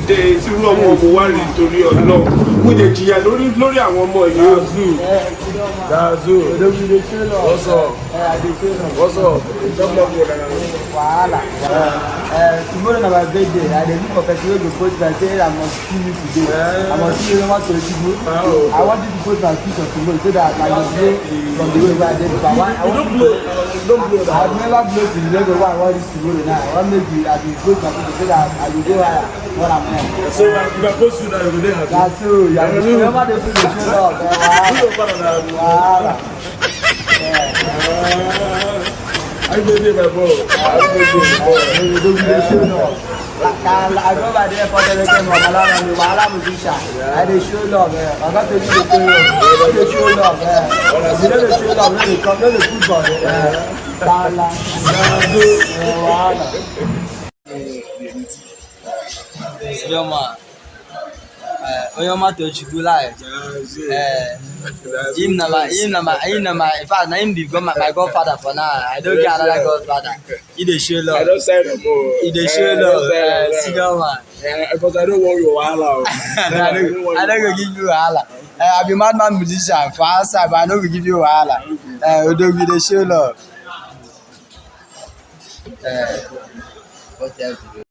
dé tí irú ọmọ mo wá rí torí Ọlọ́run mo lè jìyà lórí àwọn ọmọ yìí. Dazu what's up Wahala. Tomorrow na my birthday. I dey look for person wey go post and say I must see you today. I must see you no to you. I want you to post my picture tomorrow so that I go know from the way where I dey. Don't blow. I've never blown to the level where I want this tomorrow now. I want maybe I will post my picture so that I will go higher when I'm there. so if I post you now you go dey happy. That's so. Remember the people dey show love. Wahala. I go dey my boy. I go by there for the game of Malala musician. I dey show love. I got to do the thing. I dey show love. If you don't show love, no dey come, no dey football. Wahala. Onye ọma Tochukwu live. Him na my in fact na him be my godfather for now. I don't get another godfather. He dey show love. I don't sign no more. He dey show love. Senior man. Because I don't want your wahala. I don't go give you wahala. I be madman musician for outside, but I no go give you wahala. Odogwu dey show love. What else?